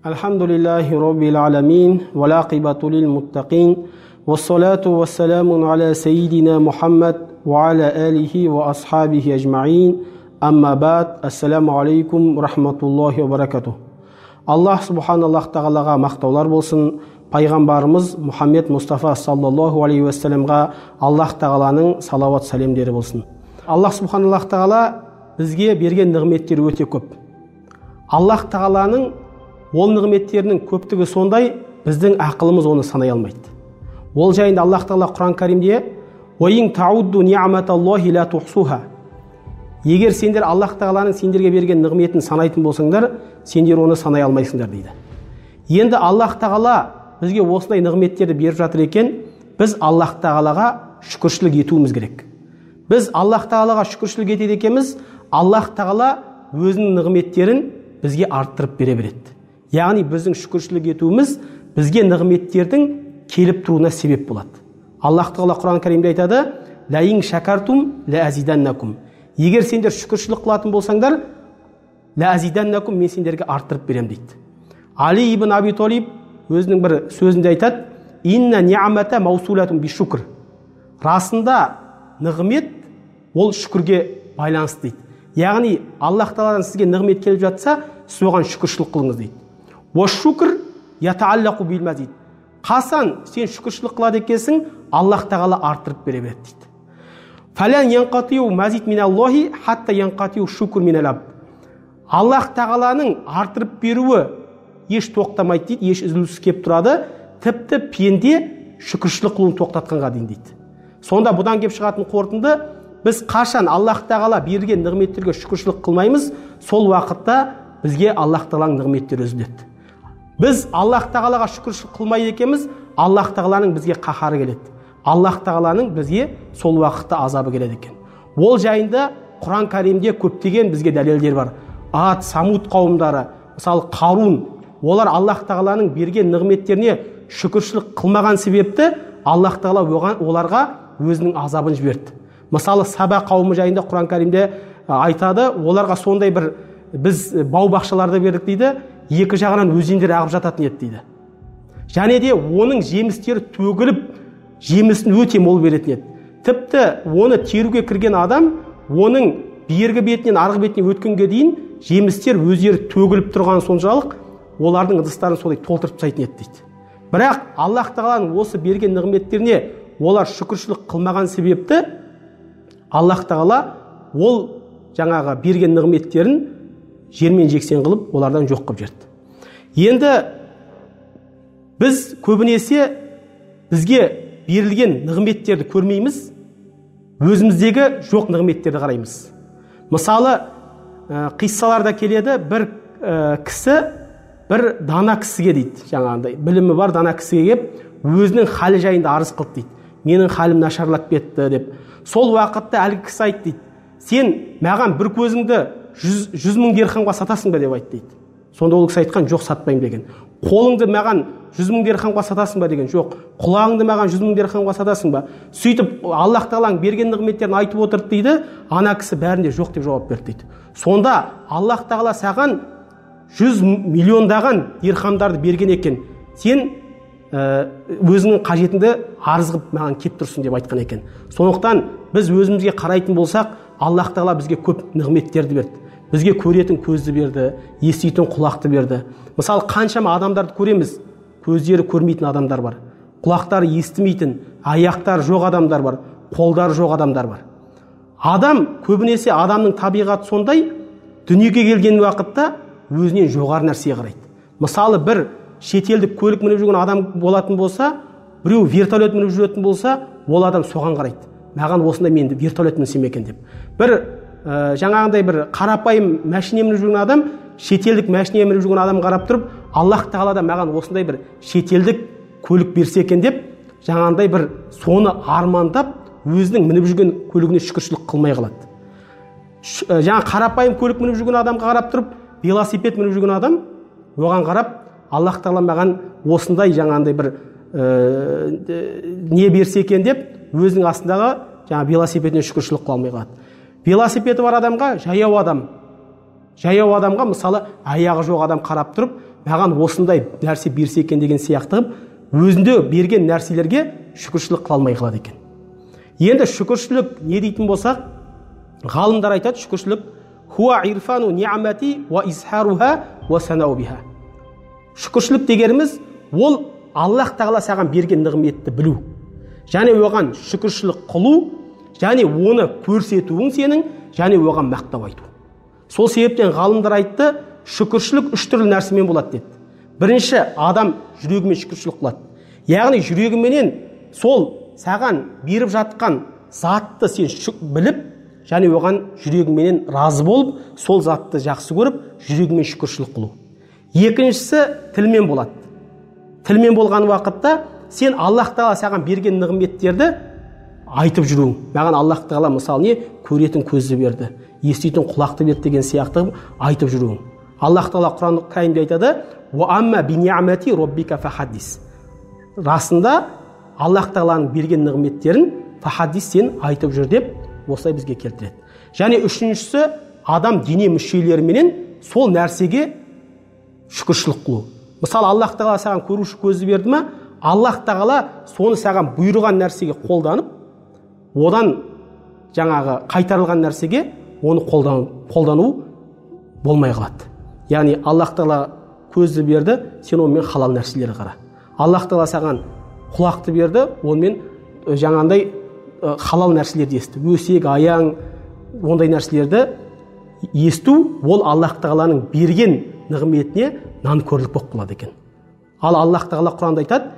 Alhamdulillahi Rabbil Alamin, wal aqibatu lil muttaqin, wassalatu wassalamu ala sayyidina Muhammad wa ala alihi wa ashabihi ajma'in. Amma ba'd, assalamu alaikum rahmatullohi wa barakatuh. Аллах субханаллах тағалаға мақтаулар болсын. Пайғамбарымыз Мұхаммед Мұстафа саллаллаху алейхи уассаламға Аллах тағаланың салауат сәлемдері болсын. Аллах субханаллах тағала бізге берген нығметтері өте көп. Аллах тағаланың ол нығметтерінің көптігі сондай, біздің ақылымыз оны санай алмайды. Ол жайында Аллах тағала Құран Кәрімде «Уаин таудду ниъматаллахи ла тухсуха». Егер сендер Аллах тағаланың сендерге берген нығметін санайтын болсаңдар, сендер оны санай алмайсыңдар дейді. Енді Аллах тағала бізге осындай нығметтерді беріп жатыр екен, біз Аллах тағалаға шүкіршілік етуіміз керек. Біз Аллах тағалаға шүкіршілік етеді екенбіз, Аллах тағала өзінің нығметтерін бізге арттырып бере береді. Яғни біздің шүкіршілік етуіміз бізге нығметтердің келіп тұруына себеп болады. Аллах тағала Құран Кәрімде айтады: «Лаин шакартум ла азиданнакум». Егер сендер шүкіршілік қылатын болсаңдар, ла азиданнакум, мен сендерге арттырып берем дейді. Али ибн Аби Талиб өзінің бір сөзінде айтады: «Инна ниъмата маусулатун бишукр». Расында нығмет ол шүкірге байланысты дейді. Яғни Аллах тағаладан сізге нығмет келіп жатса, сіз оған шүкіршілік қылыңыз дейді. Уашшукр ятааллақу бил мазид. Қасан сен шүкіршілік қылады екенсің, Аллах тағала арттырып бере береді дейді. Фалан янқатиу мазид миналлахи хатта янқатиу шукр минал абд. Аллах тағаланың арттырып беруі еш тоқтамайды дейді, еш үзіліссіз келіп тұрады, тіпті пенде шүкіршілік қылуын тоқтатқанға дейін дейді. Сонда бұдан келіп шығатын қорытынды, біз қашан Аллах тағала берген нығметтерге шүкіршілік қылмаймыз, сол уақытта бізге Аллах тағаланың нығметтері үзіледі. Біз Аллах тағалаға шүкіршілік қылмайды екенбіз, Аллах тағаланың бізге қаһары келеді. Аллах тағаланың бізге сол уақытта азабы келеді екен. Ол жайында Құран Кәрімде көптеген бізге дәлелдер бар. Ад, Самуд қауымдары, мысалы Қарун, олар Аллах тағаланың берген нығметтеріне шүкіршілік қылмаған себепті Аллах тағала оларға өзінің азабын жіберді. Мысалы Саба қауымы жайында Құран Кәрімде айтады, оларға сондай бір біз бау-бақшаларды бердік дейді, екі жағынан өзендер ағып жататын еді дейді. Және де оның жемістері төгіліп, жемісін өте мол беретін еді. Тіпті оны теруге кірген адам, оның бергі бетінен арғы бетіне өткенге дейін жемістер өздері төгіліп тұрған соншалық, олардың ыдыстарын солай толтырып тастайтын еді дейді. Бірақ Аллах тағаланың осы берген нығметтеріне олар шүкіршілік қылмаған себепті Аллах тағала ол жаңағы берген нығметтерін жермен жексен қылып, олардан жоқ қылып жіберді. Енді біз көбінесе бізге берілген нығметтерді көрмейміз, өзіміздегі жоқ нығметтерді қараймыз. Мысалы, қиссаларда келеді, бір кісі бір дана кісіге дейді, жаңағындай білімі бар дана кісіге келіп, өзінің халі жайында арыз қылды дейді. Менің халім нашарлап кетті деп. Сол уақытта әлгі кісі айтты дейді: сен маған бір көзіңді 100 мың дирхамға сатасың ба деп айтты дейді. Сонда ол кісі айтқан: жоқ, сатпаймын деген. Қолыңды маған 100 мың дирхамға сатасың ба деген. жоқ. Құлағыңды маған 100 мың дирхамға сатасың ба? Сөйтіп Аллах тағаланың берген нығметтерін айтып отырды дейді. Ана кісі бәрінде жоқ деп жауап берді дейді. Сонда Аллах тағала саған 100 миллиондаған дирхамдарды берген екен, сен өзіңнің қажетіңді арыз қылып маған кеп тұрсың деп айтқан екен. Сондықтан біз өзімізге қарайтын болсақ, Аллах тағала бізге көп нығметтерді берді. Бізге көретін көзді берді, еститін құлақты берді. Мысалы, қаншама адамдарды көреміз, көздері көрмейтін адамдар бар, құлақтары естімейтін, аяқтары жоқ адамдар бар, қолдары жоқ адамдар бар. Адам, көбінесе адамның табиғаты сондай, дүниеге келген уақытта өзінен жоғары нәрсеге қарайды. Мысалы, бір шетелдік көлік мініп жүрген адам болатын болса, біреу вертолет мініп жүретін болса, ол адам соған қарайды: маған осындай менді вертолет мінсем екен деп. Бір жаңағындай бір қарапайым машине мініп жүрген адам, шетелдік машине мініп жүрген адам қарап тұрып, Аллах тағала да маған осындай бір шетелдік көлік берсе екен деп, жаңағындай бір соны армандап, өзінің мініп жүрген көлігіне шүкіршілік қылмай қалады. Жаңа қарапайым көлік мініп жүрген адамға қарап тұрып, велосипед мініп жүрген адам оған қарап, Аллах тағала маған осындай жаңағындай бір не берсе екен деп, өзінің астындағы жаңа велосипедіне шүкіршілік қыла алмай қалады. Велосипеді бар адамға жаяу адам, Жаяу адамға мысалы аяғы жоқ адам қарап тұрып, маған осындай нәрсе берсе екен деген сияқты өзінде берген нәрселерге шүкіршілік қыла алмай қалады екен. Енді шүкіршілік не дейтін болсақ, ғалымдар айтады, шүкіршілік хуа ирфану ни'мати ва изхаруха ва санау биха. Шүкіршілік дегеніміз ол Аллах тағала саған берген нығметті білу, және оған шүкіршілік қылу, және оны көрсетуің сенің, және оған мақтау айту. Сол себептен ғалымдар айтты, шүкіршілік үш түрлі нәрсемен болады деді. Бірінші, адам жүрегімен шүкіршілік қылады. Яғни жүрегіменен сол саған беріп жатқан затты сен біліп, және оған жүрегіменен разы болып, сол затты жақсы көріп, жүрегімен шүкіршілік қылу. Екіншісі, тілмен болады. Тілмен болған уақытта сен Аллах тағала саған берген нығметтерді айтып жүруің. Маған Аллах тағала мысалы не көретін көзді берді, еститін құлақты берді деген сияқты айтып жүруің. Аллах тағала Құран кәрімде айтады: "Ва амма би ни'мати роббика фахаддис". Расында Аллах тағаланың берген нығметтерін фахаддис сен айтып жүр деп осылай бізге келтіреді. Және үшіншісі, адам дене мүшелеріменен сол нәрсеге шүкіршілік қылу. Мысалы, Аллах тағала саған көруші көзді берді ме, Аллах тағала соны саған бұйырған нәрсеге қолданып, одан жаңағы қайтарылған нәрсеге оны қолдану болмай қалады. Яғни Аллах тағала көзді берді, сен онымен халал нәрселері қара. Аллах тағала саған құлақты берді, онымен жаңағындай халал нәрселерді есту, өсек, аяң, ондай нәрселерді есту, ол Аллах тағаланың берген нығметіне нанкөрлік болып қалады екен. Ал Аллах тағала Құранда айтады,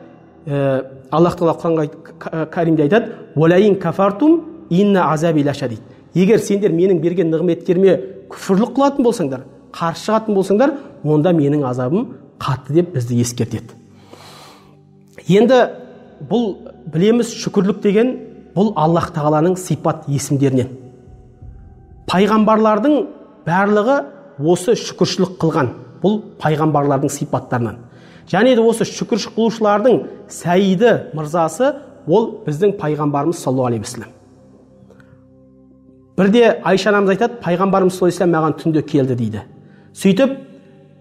Аллах тағала Құранға кәрімде айтады: "Уалаин кафартум инна азаби лашадид". Егер сендер менің берген нығметтеріме күфірлік қылатын болсаңдар, қарсы шығатын болсаңдар, онда менің азабым қатты деп бізді ескертеді. Енді бұл білеміз, шүкірлік деген бұл Аллах тағаланың сипат есімдерінен. Пайғамбарлардың барлығы осы шүкіршілік қылған, бұл пайғамбарлардың сипаттарынан. Және де осы шүкіршілік қылушылардың сәйіді мырзасы ол біздің пайғамбарымыз саллаллаху алейхи вассалам. Бірде Айша анамыз айтады, пайғамбарымыз саллаллаху алейхи вассалам маған түнде келді дейді. Сөйтіп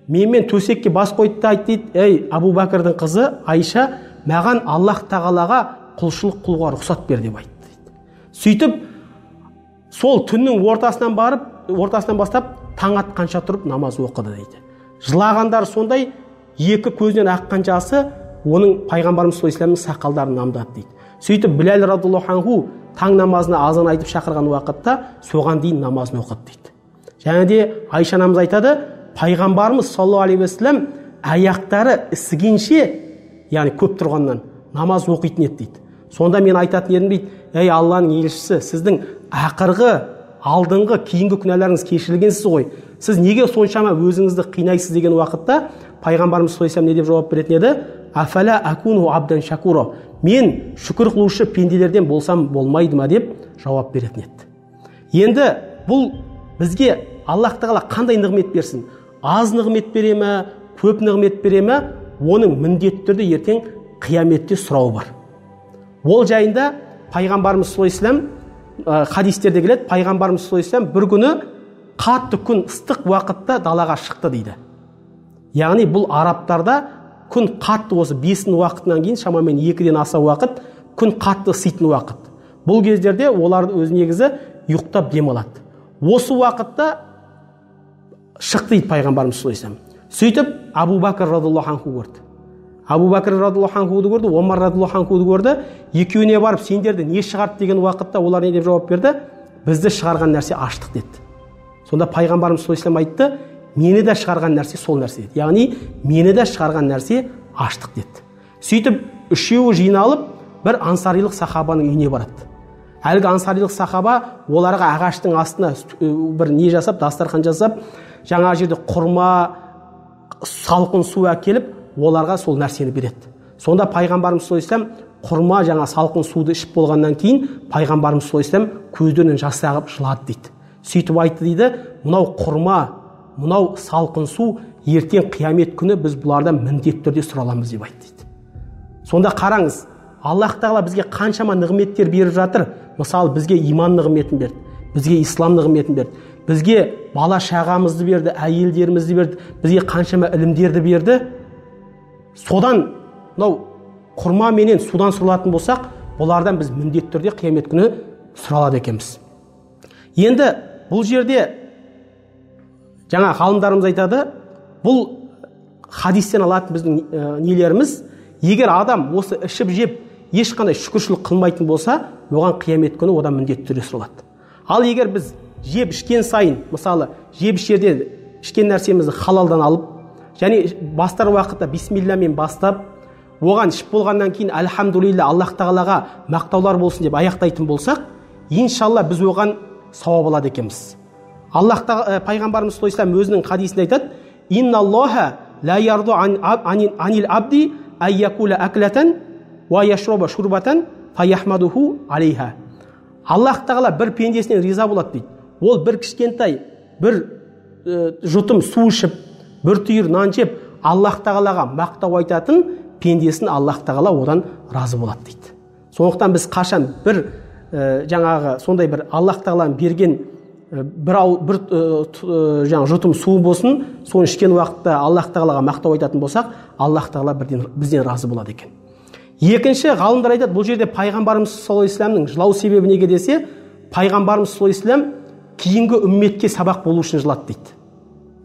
менімен төсекке бас қойды да айтты: "Ей Абу Бәкірдің қызы Айша, маған Аллах тағалаға құлшылық қылуға рұқсат бер" деп айтты дейді. Сөйтіп сол түннің ортасынан бастап таң атқанша тұрып намаз оқыды дейді. Жылағандар сондай, екі көзінен аққан жасы оның пайғамбарымыз саллаллаху алейхи вассаламның сақалдарын намдады дейді. Сөйтіп Біләл радиллаху анху таң намазына азан айтып шақырған уақытта соған дейін намазын оқыды дейді. Және де Айша анамыз айтады, пайғамбарымыз саллаллаху алейхи вассалам аяқтары ісігенше, яғни көп тұрғаннан намаз оқитын еді дейді. Сонда мен айтатын едім дейді: "Ей Алланың елшісі, сіздің ақырғы, алдыңғы, кейінгі күнәларыңыз кешірілгенсіз ғой. Сіз неге соншама өзіңізді қинайсыз?" деген уақытта пайғамбарымыз саллаллаху алейхи вассалам не деп жауап беретін еді? "Афала акуну абдан шакуро". Мен шүкір қылушы пенделерден болсам болмайды ма деп жауап беретін еді. Енді бұл бізге Аллах тағала қандай нығмет берсін? Аз нығмет бере ме, көп нығмет бере ме? Оның міндетті түрде ертең қияметте сұрау бар. Ол жайында пайғамбарымыз саллаллаху алейхи вассалам хадистерде келеді, пайғамбарымыз саллаллаху алейхи вассалам бір күні қатты күн ыстық уақытта далаға шықты дейді. Яғни бұл арабтарда күн қатты, осы 5-ін уақытынан кейін шамамен 2-ден аса уақыт күн қатты ыситын уақыт. Бұл кездерде олар өз негізі ұйықтап дем алады. Осы уақытта шықты дейді пайғамбарымыз саллаллаху алейхи вассалам. Сөйтіп Абу Бәкір радиллаху анху көрді. Абу Бәкір радиллаху анхуды көрді, Омар радиллаху анхуды көрді. Екеуіне барып, сендерді не шығарды деген уақытта олар не деп жауап берді? Бізді шығарған нәрсе аштық деді. Сонда пайғамбарымыз саллаллаху алейхи вассалам айтты: "Мені де шығарған нәрсе сол нәрсе" деді. Яғни мені де шығарған нәрсе аштық деді. Сөйтіп үшеуі жиналып бір ансарилық сахабаның үйіне барады. Әлгі ансарилық сахаба оларға ағаштың астына бір не жасап, дастархан жасап, жаңа жерде құрма, салқын су әкеліп, оларға сол нәрсені береді. Сонда пайғамбарымыз саллаллаху алейхи вассалам құрма, жаңа салқын суды ішіп болғаннан кейін пайғамбарымыз саллаллаху алейхи вассалам көздерінен жас ағып жылады дейді. Сөйтіп айтты дейді: "Мынау құрма, мынау салқын су ертең қиямет күні біз бұлардан міндетті түрде сұраламыз" деп айтты дейді. Сонда қараңыз, Аллах тағала бізге қаншама нығметтер беріп жатыр. Мысалы, бізге иман нығметін берді, бізге ислам нығметін берді, бізге бала шағамызды берді, әйелдерімізді берді, бізге қаншама ілімдерді берді. Содан мынау құрма менен судан сұралатын болсақ, бұлардан біз міндетті түрде қиямет күні сұралады екенбіз. Енді бұл жерде жаңа ғалымдарымыз айтады, бұл хадистен алатын біздің нелеріміз, егер адам осы ішіп жеп ешқандай шүкіршілік қылмайтын болса, оған қиямет күні одан міндетті түрде сұралады. Ал егер біз жеп ішкен сайын, мысалы жеп ішерден ішкен нәрсемізді халалдан алып, және бастар уақытта бисмиллямен бастап, оған ішіп болғаннан кейін әлхамдулилля Аллах тағалаға мақтаулар болсын деп аяқтайтын болсақ, иншалла біз оған сауап алады екенбіз. Аллах пайғамбарымыз саллаллаху алейхи өзінің хадисінде айтады: инналлаха ла ярду анил абди айякула аклатан ва яшроба шурбатан фаяхмадуху алейха. Аллах тағала бір пендесінен риза болады дейді. Ол бір кішкентай, бір жұтым су ішіп, бір түйір нан жеп, Аллах тағалаға мақтау айтатын пендесін Аллах тағала одан разы болады дейді. Сондықтан біз қашан бір жаңағы сондай бір Аллах тағаланың берген бір жаңа жұтым су болсын, соны ішкен уақытта Аллах тағалаға мақтау айтатын болсақ, Аллах тағала бізден разы болады екен. Екінші, ғалымдар айтады, бұл жерде пайғамбарымыз саллаллаху алейхи вассаламның жылау себебі неге десе, пайғамбарымыз саллаллаху алейхи вассалам кейінгі үмметке сабақ болу үшін жылады дейді.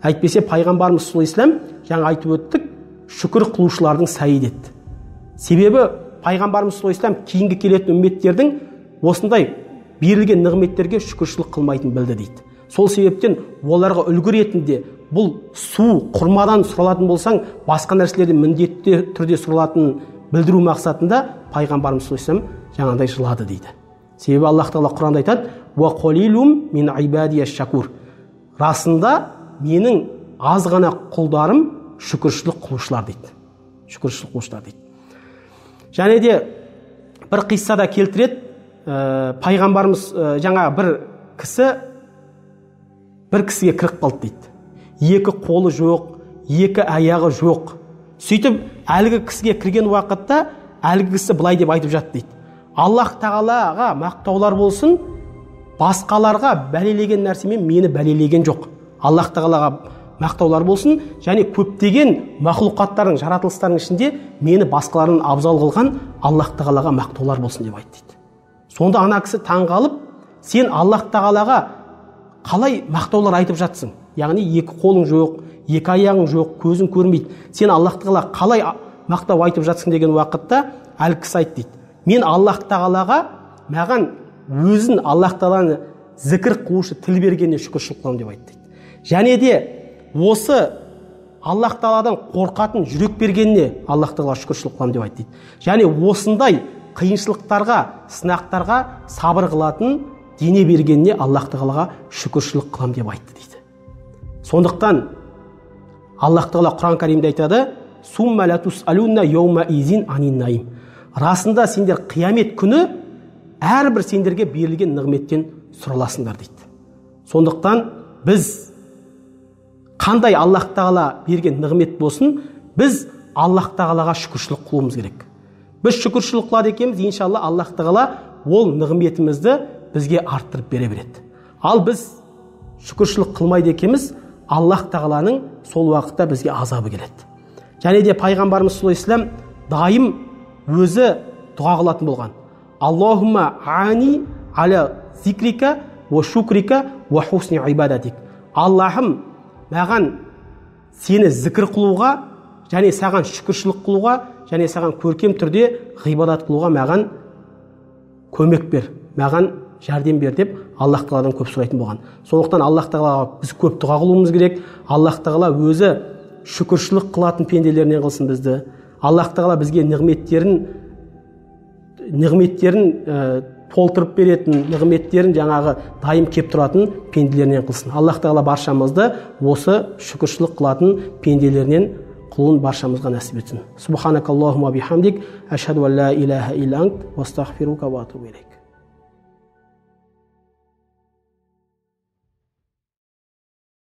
Әйтпесе пайғамбарымыз саллаллаху алейхи вассалам жаңа айтып өттік, шүкір қылушылардың сәйід еді. Себебі пайғамбарымыз саллаллаху алейхи вассалам кейінгі келетін үмметтердің осындай берілген нығметтерге шүкіршілік қылмайтын білді дейді. Сол себептен оларға үлгі ретінде бұл су құрмадан сұралатын болсаң, басқа нәрселерден міндетті түрде сұралатынын білдіру мақсатында пайғамбарымыз саллаллаху алейхи вассалам жаңағыдай жылады дейді. Себебі Аллах тағала Құранда айтады: "Ва қалилум мин ибадия шакур". Расында менің аз ғана құлдарым шүкіршілік қылушылар дейді. Шүкіршілік қылушылар дейді. Және де бір қиссада келтіреді, пайғамбарымыз жаңа бір кісіге кіріп қалды дейді. Екі қолы жоқ, екі аяғы жоқ. Сөйтіп әлгі кісіге кірген уақытта әлгі кісі былай деп айтып жатты дейді: Аллах тағалаға мақтаулар болсын, басқаларға бәлелеген нәрсемен мені бәлелеген жоқ. Аллах тағалаға мақтаулар болсын, және көптеген мақлұқаттардың, жаратылыстардың ішінде мені басқаларынан абзал қылған Аллах тағалаға мақтаулар болсын деп айтты дейді. Сонда ана кісі таңғалып, сен Аллах тағалаға қалай мақтаулар айтып жатсың? Яғни екі қолың жоқ, екі аяғың жоқ, көзің көрмейді. Сен Аллах тағалаға қалай мақтау айтып жатсың деген уақытта әлгі кісі айтты дейді: мен Аллах тағалаға маған өзін Аллах тағаланы зікір қылушы тіл бергеніне шүкіршілік қыламын деп айтты дейді. Және де осы Аллах тағаладан қорқатын жүрек бергеніне Аллах тағалаға шүкіршілік қыламын деп айтты дейді. Және осындай қиыншылықтарға, сынақтарға сабыр қылатын дене бергеніне Аллах тағалаға шүкіршілік қыламын деп айтты дейді. Сондықтан Аллах тағала Құран кәрімде айтады: "Сумма ла тусалунна йаума изин анин наим". Расында сендер қиямет күні әрбір сендерге берілген нығметтен сұраласыңдар дейді. Сондықтан біз қандай Аллах тағала берген нығмет болсын, біз Аллах тағалаға шүкіршілік қылуымыз керек. Біз шүкіршілік қылады екенбіз, иншалла Аллах тағала ол нығметімізді бізге арттырып бере береді. Ал біз шүкіршілік қылмайды екенбіз, Аллах тағаланың сол уақытта бізге азабы келеді. Және де пайғамбарымыз саллаллаху алейхи вассалам дайым өзі дұға қылатын болған: Аллахумма ани аля зикрика ва шукрика ва хусни ибадатик. Аллахым, маған сені зікір қылуға, және саған шүкіршілік қылуға, және саған көркем түрде ғибадат қылуға маған көмек бер, маған жәрдем бер деп Аллах тағаладан көп сұрайтын болған. Сондықтан Аллах тағалаға біз көп дұға қылуымыз керек. Аллах тағала өзі шүкіршілік қылатын пенделерінен қылсын бізді. Аллах тағала бізге нығметтерін толтырып беретін, нығметтерін жаңағы дайым кеп тұратын пенделерінен қылсын. Аллах тағала баршамызды осы шүкіршілік қылатын пенделерінен қылуын баршамызға нәсіп етсін. Субханакаллахумма бихамдик, ашхаду ан ла илаха илля ант, ва астағфирука ва атубу илейк.